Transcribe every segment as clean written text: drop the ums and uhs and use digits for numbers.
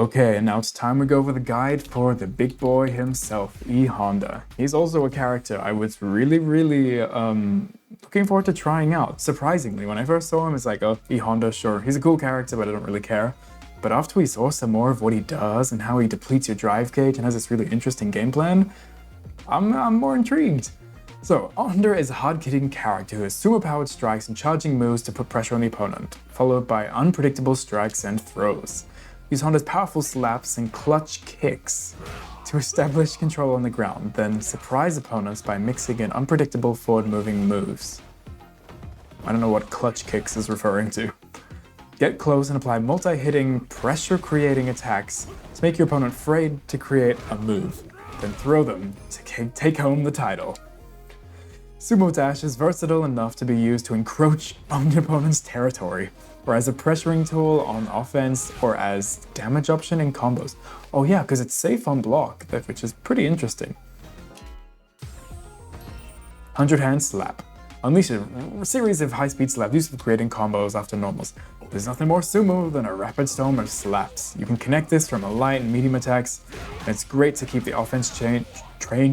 Okay, and now it's time we go over the guide for the big boy himself, E Honda. He's also a character I was really looking forward to trying out. Surprisingly, when I first saw him, it's like, oh, E Honda, sure, he's a cool character, but I don't really care. But after we saw some more of what he does and how he depletes your drive gauge and has this really interesting game plan, I'm more intrigued. So, Honda is a hard-hitting character who has sumo-powered strikes and charging moves to put pressure on the opponent, followed by unpredictable strikes and throws. Use Honda's powerful slaps and clutch kicks to establish control on the ground, then surprise opponents by mixing in unpredictable forward-moving moves. I don't know what clutch kicks is referring to. Get close and apply multi-hitting, pressure-creating attacks to make your opponent afraid to create a move, then throw them to take home the title. Sumo Dash is versatile enough to be used to encroach on your opponent's territory, or as a pressuring tool on offense, or as damage option in combos. Oh yeah, because it's safe on block, which is pretty interesting. 100-hand slap. Unleash a series of high-speed slaps used for creating combos after normals. There's nothing more sumo than a rapid storm of slaps. You can connect this from a light and medium attacks, and it's great to keep the offense train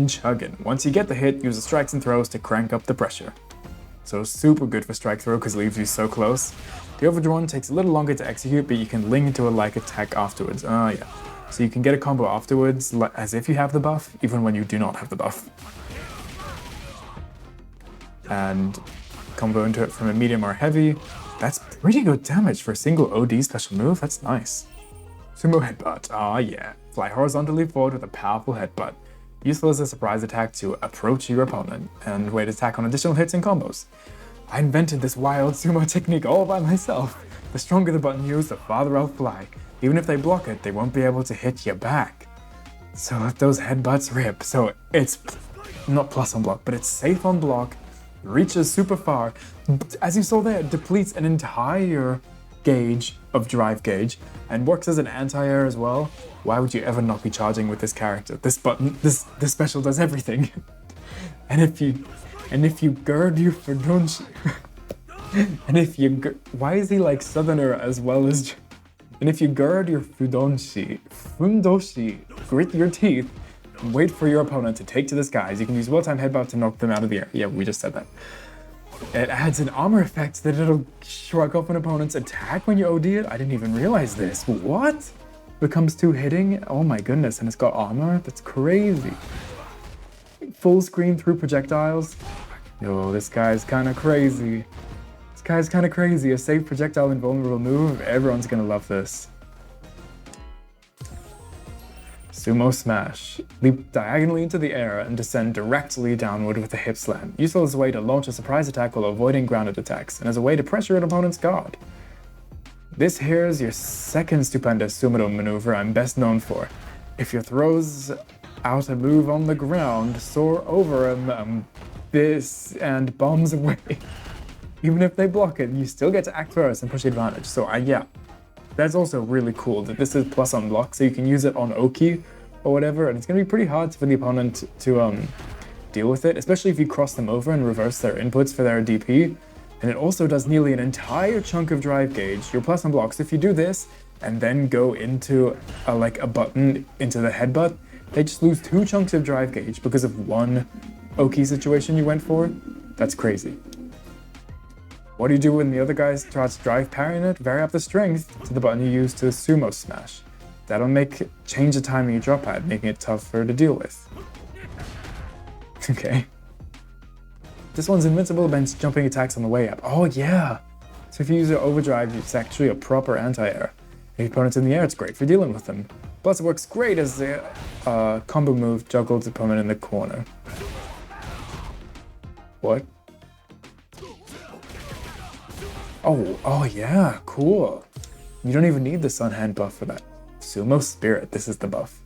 chugging. Once you get the hit, use the strikes and throws to crank up the pressure. So super good for strike throw because it leaves you so close. The overdrawn takes a little longer to execute, but you can link into a like attack afterwards. Oh yeah. So you can get a combo afterwards as if you have the buff, even when you do not have the buff. And combo into it from a medium or heavy. That's pretty good damage for a single OD special move. That's nice. Sumo headbutt. Ah yeah. Fly horizontally forward with a powerful headbutt. Useful as a surprise attack to approach your opponent and wait attack on additional hits and combos. I invented this wild sumo technique all by myself. The stronger the button used, the farther I'll fly. Even if they block it, they won't be able to hit you back. So let those headbutts rip. So it's not plus on block, but it's safe on block, reaches super far. As you saw there, it depletes an entire gauge of drive gauge and works as an anti-air as well. Why would you ever not be charging with this character? This button, this special does everything. and if you gird your fudonshi, why is he like southerner as well as? And if you gird your fundoshi, grit your teeth, and wait for your opponent to take to the skies, you can use well-timed headbutt to knock them out of the air. Yeah, we just said that. It adds an armor effect that it'll shrug off an opponent's attack when you OD it. I didn't even realize this. What? Becomes 2 hitting? Oh my goodness, and it's got armor? That's crazy. Full screen through projectiles. Yo, this guy's kind of crazy. This guy's kind of crazy. A safe projectile invulnerable move. Everyone's gonna love this. Sumo Smash. Leap diagonally into the air and descend directly downward with a hip slam. Useful as a way to launch a surprise attack while avoiding grounded attacks, and as a way to pressure an opponent's guard. This here is your second stupendous sumo maneuver I'm best known for. If your throws out a move on the ground, soar over him, this and bombs away. Even if they block it, you still get to act first and push the advantage. So yeah, that's also really cool that this is plus on block, so you can use it on Oki or whatever, and it's gonna be pretty hard for the opponent to deal with it, especially if you cross them over and reverse their inputs for their DP. And it also does nearly an entire chunk of drive gauge. You're plus on blocks. If you do this and then go into a button into the headbutt, they just lose 2 chunks of drive gauge because of one Oki situation you went for. That's crazy. What do you do when the other guy starts drive parrying it? Vary up the strength to the button you use to sumo smash. That'll change the timing you drop at, making it tougher to deal with. Okay. This one's invincible against jumping attacks on the way up. Oh yeah! So if you use your overdrive, it's actually a proper anti-air. If your opponent's in the air, it's great for dealing with them. Plus it works great as a combo move juggles the opponent in the corner. What? Oh yeah, cool. You don't even need the Sun Hand buff for that. Sumo Spirit, this is the buff.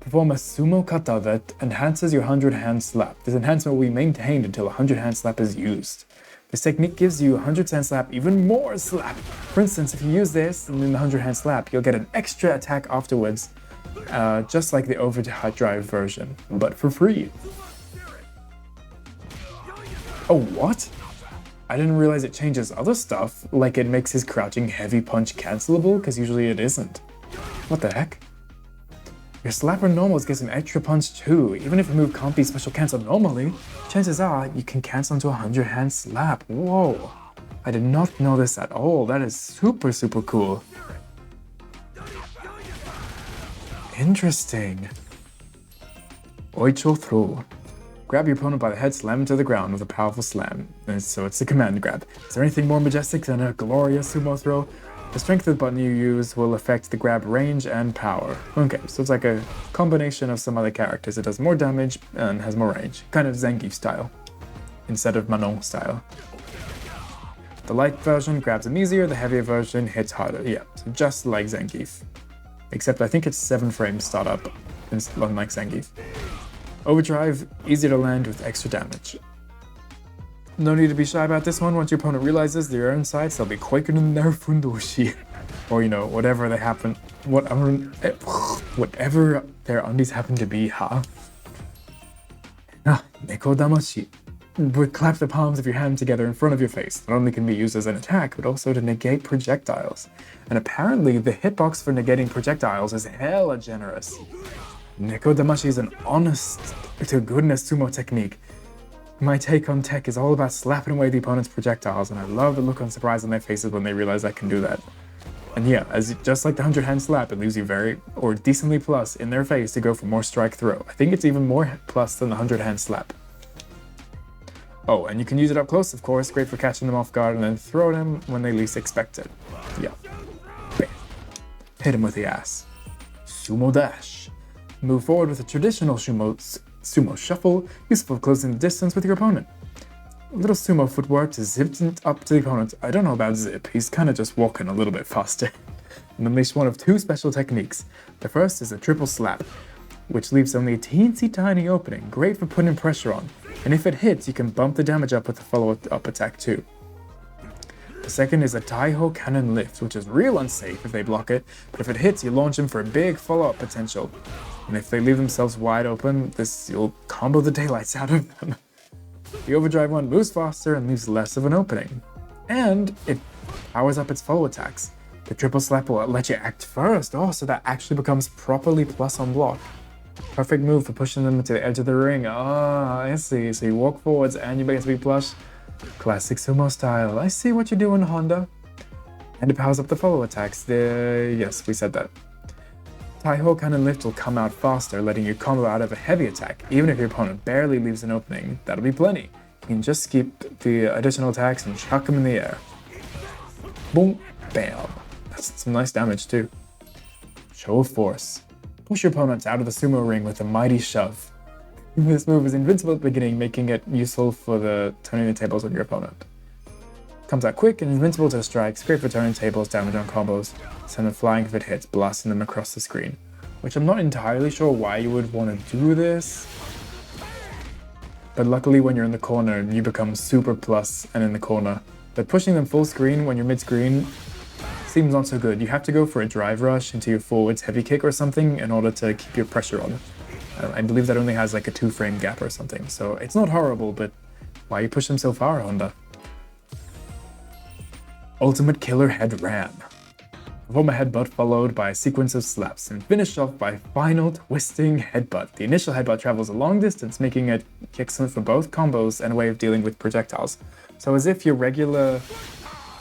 Perform a sumo kata that enhances your 100-hand slap. This enhancement will be maintained until a 100-hand slap is used. This technique gives you a 100-hand slap even more slap. For instance, if you use this and then the 100-hand slap, you'll get an extra attack afterwards, just like the overdrive version, but for free. Oh, what? I didn't realize it changes other stuff, like it makes his crouching heavy punch cancelable, because usually it isn't. What the heck? Your slapper normals gets an extra punch too. Even if a move can't be special cancel normally, chances are you can cancel into a 100-hand slap. Whoa. I did not know this at all. That is super, super cool. Interesting. Oicho throw. Grab your opponent by the head, slam him to the ground with a powerful slam. And so it's a command grab. Is there anything more majestic than a glorious sumo throw? The strength of the button you use will affect the grab range and power. Okay, so it's like a combination of some other characters. It does more damage and has more range. Kind of Zangief style, instead of Manon style. The light version grabs him easier, the heavier version hits harder. Yeah, so just like Zangief. Except I think it's 7 frames startup, unlike Zangief. Overdrive, easier to land with extra damage. No need to be shy about this one. Once your opponent realizes their own sides, they'll be quicker than their fundoshi. Or, you know, whatever they happen, whatever their undies happen to be, huh? Neko Damashi. Would clap the palms of your hand together in front of your face. Not only can be used as an attack, but also to negate projectiles. And apparently, the hitbox for negating projectiles is hella generous. Neko Damashi is an honest-to-goodness sumo technique. My take on tech is all about slapping away the opponent's projectiles, and I love the look of surprise on their faces when they realize I can do that. And yeah, just like the 100-hand slap, it leaves you very, or decently plus, in their face to go for more strike throw. I think it's even more plus than the 100-hand slap. Oh, and you can use it up close, of course, great for catching them off guard and then throw them when they least expect it. Yeah. Bam. Hit him with the ass. Sumo dash. Move forward with a traditional sumo shuffle, useful for closing the distance with your opponent. A little sumo footwork to zip up to the opponent. I don't know about zip, he's kind of just walking a little bit faster. And unleash one of 2 special techniques. The first is a triple slap, which leaves only a teensy tiny opening, great for putting pressure on. And if it hits, you can bump the damage up with a follow-up attack too. The second is a Taiho Cannon Lift, which is real unsafe if they block it, but if it hits, you launch them for a big follow-up potential. And if they leave themselves wide open, you'll combo the daylights out of them. The overdrive one moves faster and leaves less of an opening. And it powers up its follow attacks. The triple slap will let you act first, so that actually becomes properly plus on block. Perfect move for pushing them to the edge of the ring. I see. So you walk forwards and you make it to be plush. Classic sumo style. I see what you're doing, Honda. And it powers up the follow attacks. Yes, we said that. Taiho Cannon Lift will come out faster, letting you combo out of a heavy attack. Even if your opponent barely leaves an opening, that'll be plenty. You can just keep the additional attacks and chuck them in the air. Boom, bam. That's some nice damage too. Show of force. Push your opponents out of the sumo ring with a mighty shove. This move is invincible at the beginning, making it useful for the turning the tables on your opponent. Comes out quick and invincible to strikes, great for turning tables, damage on combos, send them flying if it hits, blasting them across the screen. Which I'm not entirely sure why you would want to do this. But luckily when you're in the corner, you become super plus and in the corner. But pushing them full screen when you're mid-screen seems not so good. You have to go for a drive rush into your forwards heavy kick or something in order to keep your pressure on. I believe that only has like a 2-frame gap or something, so it's not horrible, but why you push them so far, Honda? Ultimate Killer Head Ram. Perform a headbutt followed by a sequence of slaps and finish off by final twisting headbutt. The initial headbutt travels a long distance, making it excellent for both combos and a way of dealing with projectiles. So as if your regular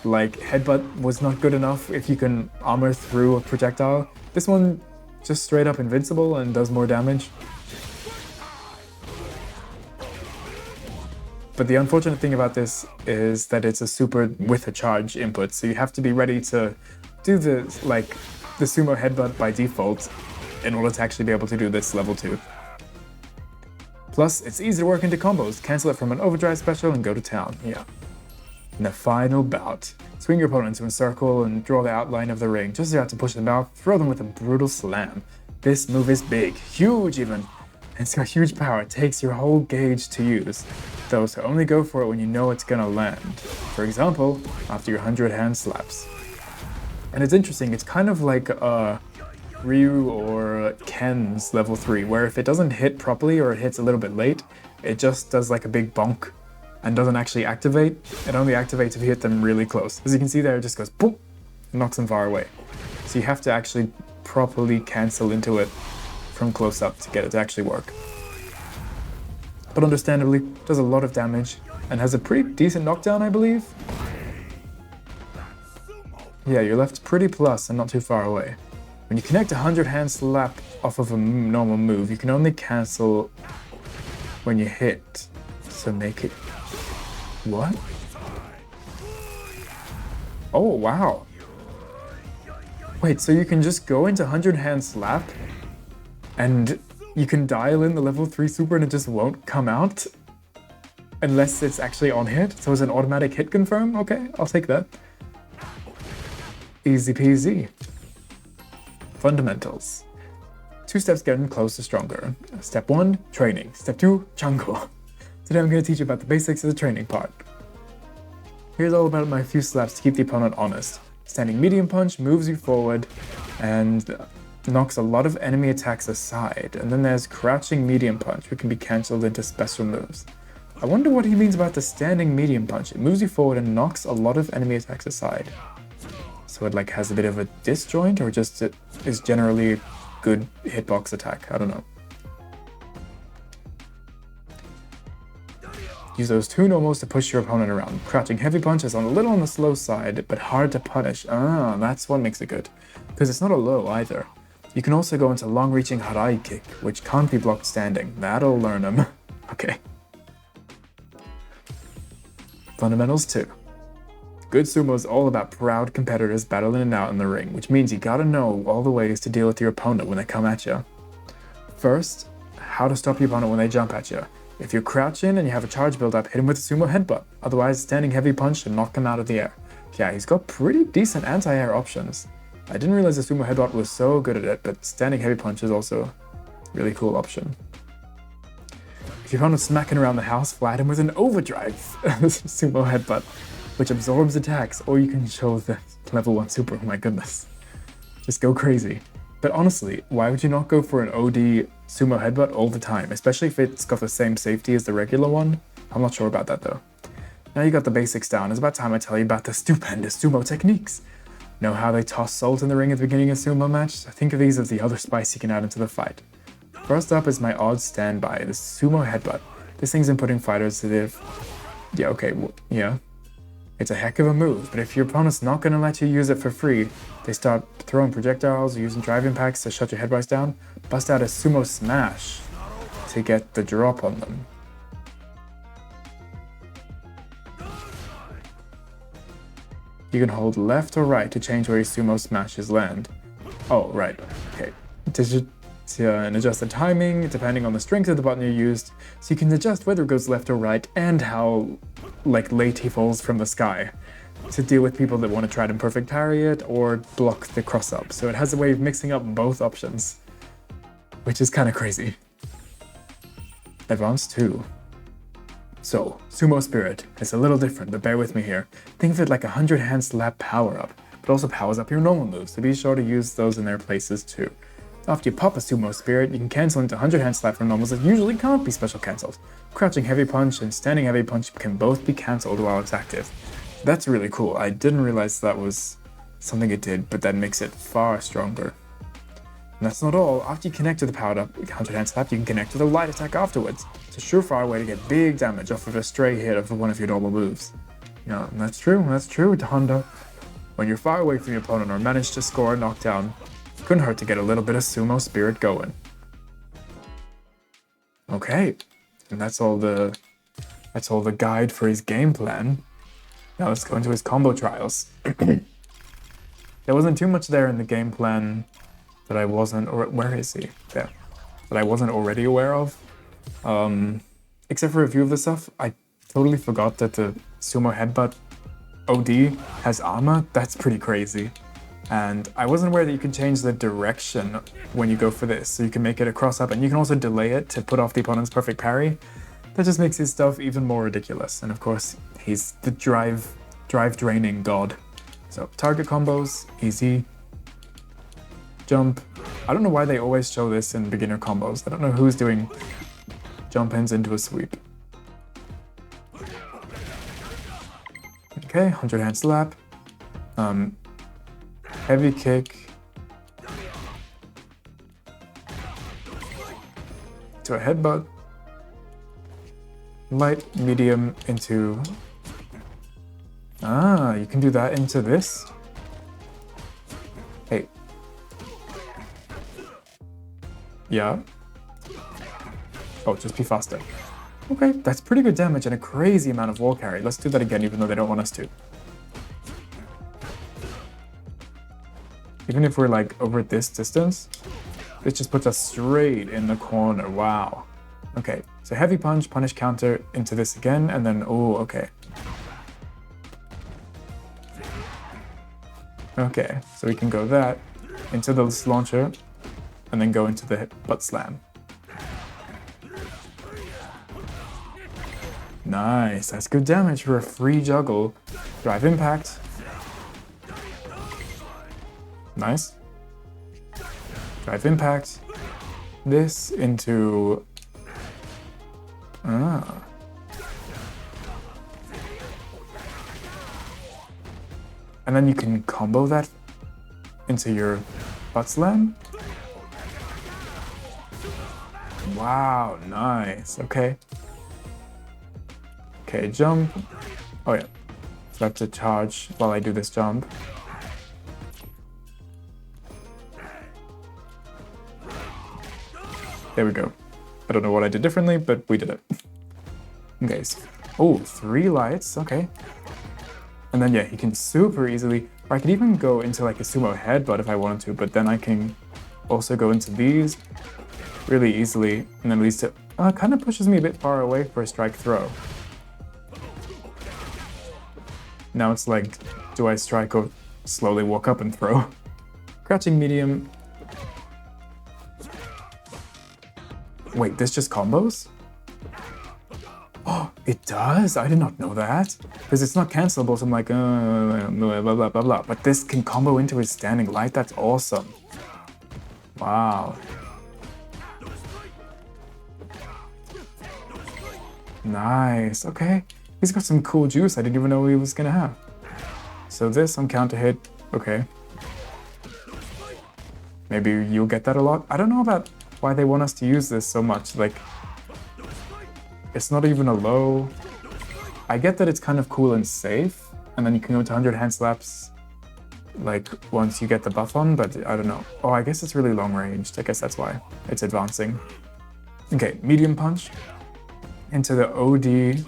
headbutt was not good enough if you can armor through a projectile, this one just straight up invincible and does more damage. But the unfortunate thing about this is that it's a super with a charge input, so you have to be ready to do the sumo headbutt by default in order to actually be able to do this level 2. Plus, it's easy to work into combos, cancel it from an overdrive special and go to town, yeah. In the final bout, swing your opponent into a circle and draw the outline of the ring. Just about to push them out, throw them with a brutal slam. This move is big, huge even. It's got huge power, it takes your whole gauge to use, though, so only go for it when you know it's gonna land. For example, after your 100-hand slaps. And it's interesting, it's kind of like Ryu or Ken's level 3, where if it doesn't hit properly or it hits a little bit late, it just does like a big bonk and doesn't actually activate. It only activates if you hit them really close. As you can see there, it just goes boom, and knocks them far away. So you have to actually properly cancel into it from close up to get it to actually work. But understandably, does a lot of damage and has a pretty decent knockdown, I believe. Yeah, you're left pretty plus and not too far away. When you connect a 100-hand slap off of a normal move, you can only cancel when you hit. So make it... What? Oh, wow. Wait, so you can just go into 100-hand slap and you can dial in the level 3 super and it just won't come out? Unless it's actually on hit? So it's an automatic hit confirm? Okay, I'll take that. Easy peasy. Fundamentals. 2 steps getting closer, stronger. Step 1, training. Step 2, jungle. Today I'm going to teach you about the basics of the training part. Here's all about my few slaps to keep the opponent honest. Standing medium punch moves you forward and knocks a lot of enemy attacks aside. And then there's crouching medium punch, which can be cancelled into special moves. I wonder what he means about the standing medium punch. It moves you forward and knocks a lot of enemy attacks aside. So it like has a bit of a disjoint, or just it is generally a good hitbox attack. I don't know. Use those 2 normals to push your opponent around. Crouching heavy punch is a little on the slow side, but hard to punish. Ah, that's what makes it good. Because it's not a low either. You can also go into long-reaching Harai kick, which can't be blocked standing. That'll learn them. Okay. Fundamentals 2. Good sumo is all about proud competitors battling it out in the ring, which means you gotta know all the ways to deal with your opponent when they come at you. First, how to stop your opponent when they jump at you. If you're crouching and you have a charge build up, hit him with a sumo headbutt. Otherwise, standing heavy punch to knock him out of the air. Yeah, he's got pretty decent anti-air options. I didn't realize the sumo headbutt was so good at it, but standing heavy punch is also a really cool option. If your opponent's smacking around the house, flat him with an overdrive sumo headbutt, which absorbs attacks, or you can show the level 1 super. Oh my goodness. Just go crazy. But honestly, why would you not go for an OD sumo headbutt all the time, especially if it's got the same safety as the regular one? I'm not sure about that though. Now you got the basics down, it's about time I tell you about the stupendous sumo techniques. Know how they toss salt in the ring at the beginning of a sumo match? I think of these as the other spice you can add into the fight. First up is my odd standby, the sumo headbutt. This thing's in putting fighters to the... Yeah, okay, yeah. It's a heck of a move, but if your opponent's not going to let you use it for free, they start throwing projectiles or using drive impacts to shut your head bars down, bust out a sumo smash to get the drop on them. You can hold left or right to change where your sumo smashes land. Oh, right, okay. And adjust the timing depending on the strength of the button you used, so you can adjust whether it goes left or right and how late he falls from the sky to deal with people that want to try to perfect parry it or block the cross up. So it has a way of mixing up both options, which is kind of crazy. Advanced 2. So, Sumo Spirit is a little different, but bear with me here. Think of it like a 100-hand slap power-up, but also powers up your normal moves, so be sure to use those in their places too. After you pop a Sumo Spirit, you can cancel into 100-hand slap from normals that usually can't be special cancelled. Crouching Heavy Punch and Standing Heavy Punch can both be cancelled while it's active. That's really cool. I didn't realize that was something it did, but that makes it far stronger. And that's not all. After you connect to the powered up 100-hand slap, you can connect to the light attack afterwards. It's a surefire way to get big damage off of a stray hit of one of your normal moves. Yeah, that's true, Honda. When you're far away from your opponent or manage to score a knockdown, couldn't hurt to get a little bit of Sumo Spirit going. Okay, and that's all the guide for his game plan. Now let's go into his combo trials. There wasn't too much there in the game plan that I wasn't, or where is he? There. That I wasn't already aware of. Except for a few of the stuff, I totally forgot that the Sumo Headbutt OD has armor. That's pretty crazy. And I wasn't aware that you can change the direction when you go for this. So you can make it a cross up and you can also delay it to put off the opponent's perfect parry. That just makes his stuff even more ridiculous. And of course, he's the drive draining god. So target combos, easy. Jump. I don't know why they always show this in beginner combos. I don't know who's doing jump ins into a sweep. Okay, 100-hand slap. Heavy kick. to a headbutt. Light, medium into... Ah, you can do that into this? Hey. Yeah. Oh, just be faster. Okay, that's pretty good damage and a crazy amount of wall carry. Let's do that again, even though they don't want us to. Even if we're like over this distance, this just puts us straight in the corner. Wow. Okay, so heavy punch, punish counter into this again, and then, oh, okay. Okay, so we can go that into this launcher, and then go into the butt slam. Nice, that's good damage for a free juggle. Drive impact. Nice. Drive impact. This into... Ah. And then you can combo that into your butt slam. Wow, nice. Okay. Okay, jump. Oh yeah. So I have to charge while I do this jump. There we go. I don't know what I did differently, but we did it. Okay. Oh, 3 lights. Okay. And then, yeah, he can super easily... Or I could even go into like a sumo headbutt if I wanted to, but then I can also go into these really easily. And then at least it kind of pushes me a bit far away for a strike throw. Now it's like, do I strike or slowly walk up and throw? Crouching medium. Wait, this just combos? Oh, it does? I did not know that. Because it's not cancelable, so I'm like, blah, blah, blah, blah. But this can combo into his standing light? That's awesome. Wow. Nice, okay. He's got some cool juice I didn't even know he was gonna have. So this on counter hit, okay. Maybe you'll get that a lot. I don't know about why they want us to use this so much. Like, it's not even a low. I get that it's kind of cool and safe, and then you can go to 100 hand slaps like once you get the buff on, but I don't know. Oh, I guess it's really long ranged. I guess that's why it's advancing. Okay, medium punch into the OD.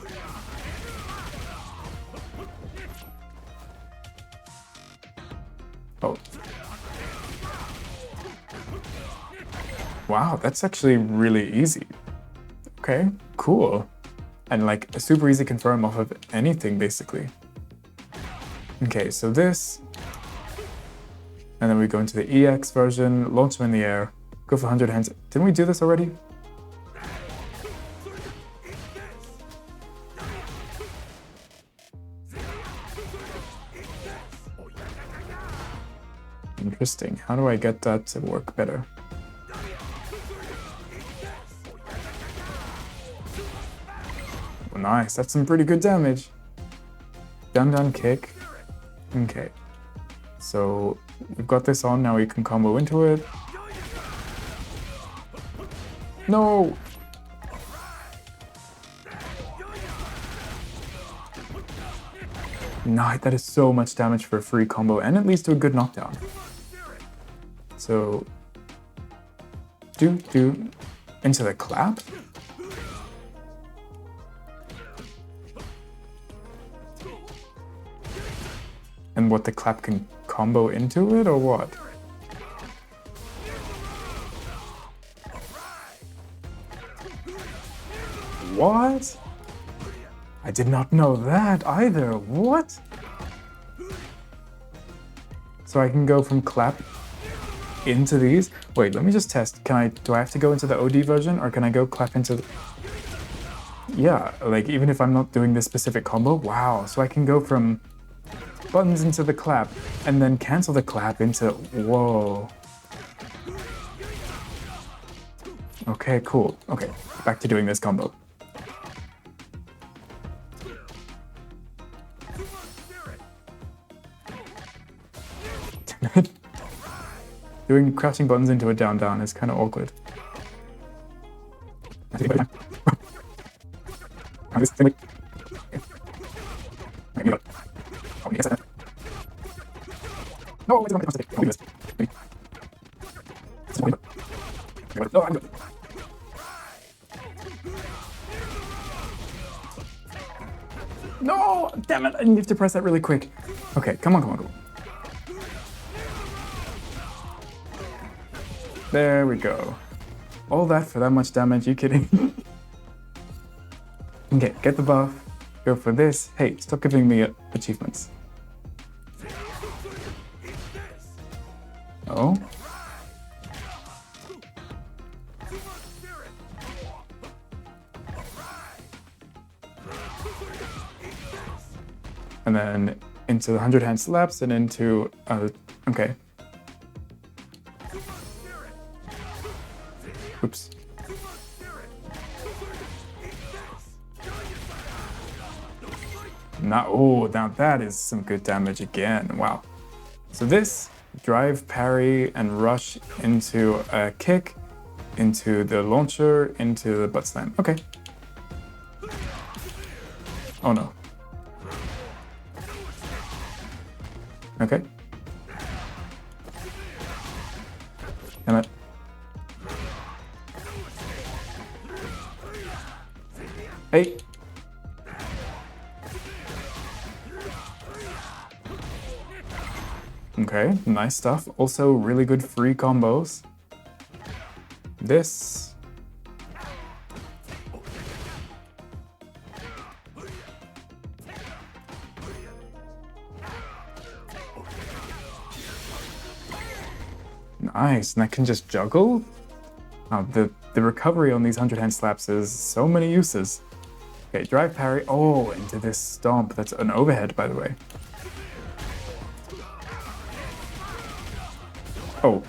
Oh. Wow, that's actually really easy. Okay, cool. And like a super easy confirm off of anything, basically. Okay, so this. And then we go into the EX version, launch him in the air, go for 100 hands. Didn't we do this already? Interesting. How do I get that to work better? Oh, nice. That's some pretty good damage. Down kick. Okay. So we've got this on. Now we can combo into it. No! Nice. That is so much damage for a free combo, and it leads to a good knockdown. So, do into the clap. And what, the clap can combo into it, or what? What? I did not know that either. What? So I can go from clap into these. Wait, let me just test. Do I have to go into the OD version, or can I go clap into yeah, like even if I'm not doing this specific combo? Wow, so I can go from buttons into the clap and then cancel the clap into, whoa. Okay, cool. Okay, back to doing this combo. Doing crouching buttons into a down is kind of awkward. No, damn it! I need to press that really quick. Okay, come on, come on, come on. There we go. All that for that much damage, you kidding? Okay, get the buff. Go for this. Hey, stop giving me achievements. Oh? And then into the 100 hand slaps and into, okay. Oops. Oh, now that is some good damage again. Wow. So this, drive, parry, and rush into a kick, into the launcher, into the butt slam. Okay. Oh no. Okay. Damn it. Hey. Okay, nice stuff. Also really good free combos. This. Nice, and I can just juggle? The recovery on these 100 hand slaps is so many uses. Okay, drive parry. Oh, into this stomp. That's an overhead, by the way. Oh.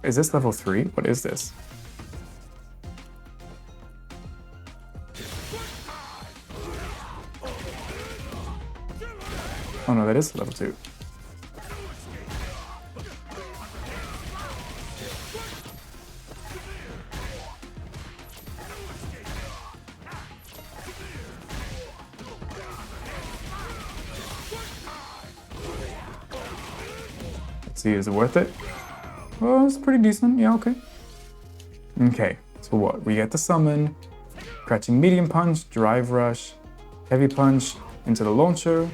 Is this level 3? What is this? Oh no, that is level 2. Let's see, is it worth it? Oh, it's pretty decent. Yeah, okay. Okay, so what? We get the summon, crouching medium punch, drive rush, heavy punch into the launcher,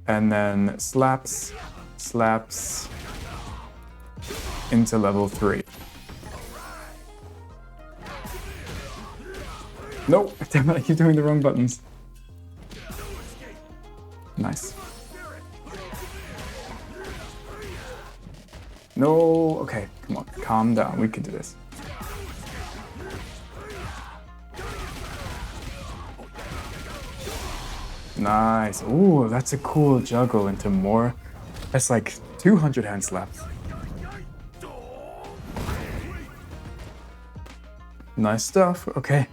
and then slaps into level 3. Nope, damn it, I keep doing the wrong buttons. Nice. No, okay, come on, calm down, we can do this. Nice, ooh, that's a cool juggle into more. That's like 200 hand slaps. Nice stuff, okay.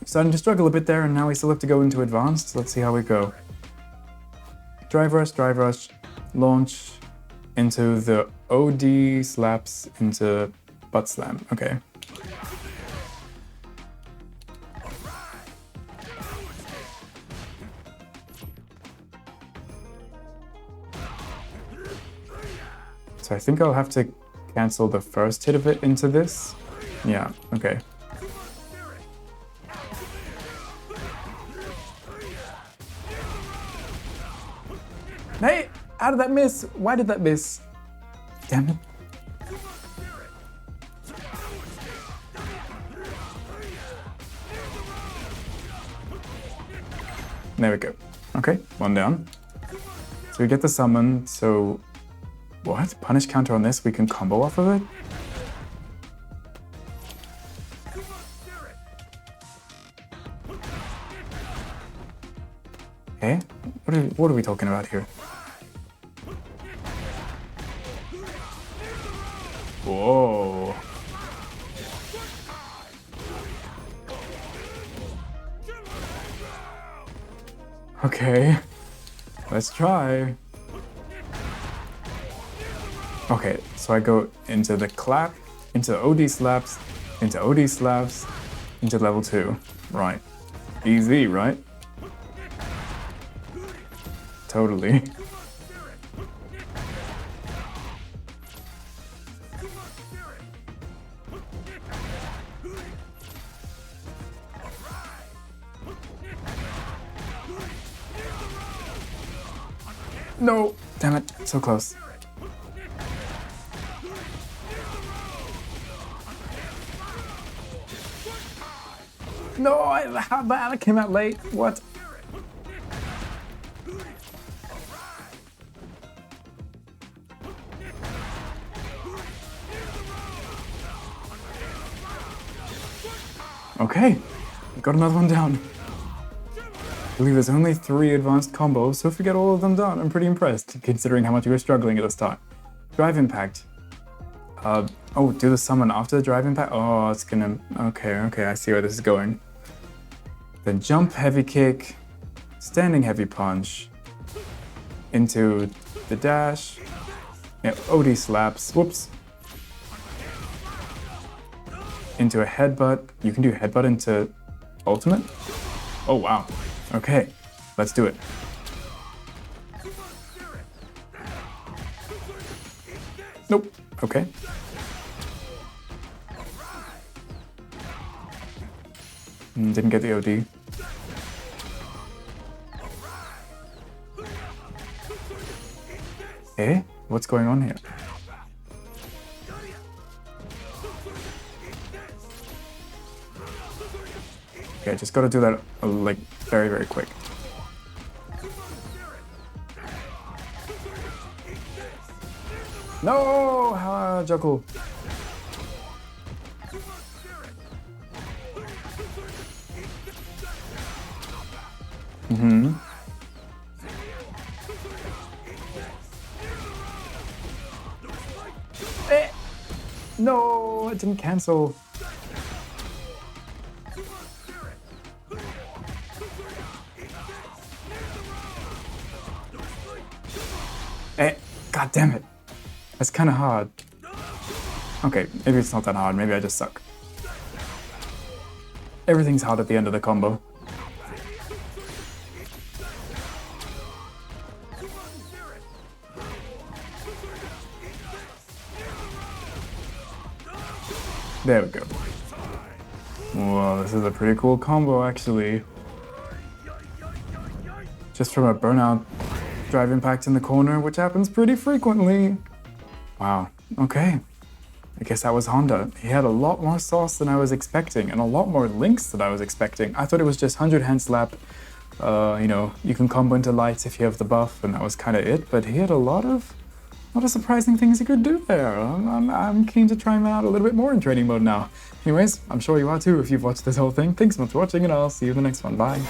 Starting to struggle a bit there, and now we still have to go into advanced. Let's see how we go. Drive rush, launch into the OD slaps into butt slam. Okay. So I think I'll have to cancel the first hit of it into this. Yeah, okay. Hey, how did that miss? Why did that miss? Damn it. There we go. Okay, one down. So we get the summon, so... What? Punish counter on this? We can combo off of it? Okay, what are we talking about here? Whoa. Okay, let's try. Okay, so I go into the clap, into OD slaps, into OD slaps, into level 2. Right. Easy, right? Totally. No! Damn it, so close. No, that came out late. What? Okay, got another one down. I believe there's only 3 advanced combos, so if we get all of them done, I'm pretty impressed, considering how much we were struggling at the start. Drive impact. Oh, do the summon after the drive impact? Oh, it's gonna... Okay, I see where this is going. Then jump heavy kick, standing heavy punch, into the dash, yeah, OD slaps, whoops. Into a headbutt. You can do headbutt into ultimate? Oh, wow. Okay, let's do it. Nope, okay. Didn't get the OD. Eh? What's going on here? Okay, just gotta do that like very, very quick. No! Juckle. Mm-hmm. No, it didn't cancel. God damn it. That's kind of hard. Okay, maybe it's not that hard. Maybe I just suck. Everything's hard at the end of the combo. There we go. Whoa, this is a pretty cool combo, actually. Just from a burnout drive impact in the corner, which happens pretty frequently. Wow, okay. I guess that was Honda. He had a lot more sauce than I was expecting, and a lot more links than I was expecting. I thought it was just 100 hand slap. You know, you can combo into lights if you have the buff, and that was kind of it. But he had a lot of surprising things he could do there. I'm keen to try him out a little bit more in training mode now. Anyways, I'm sure you are too if you've watched this whole thing. Thanks so much for watching, and I'll see you in the next one. Bye.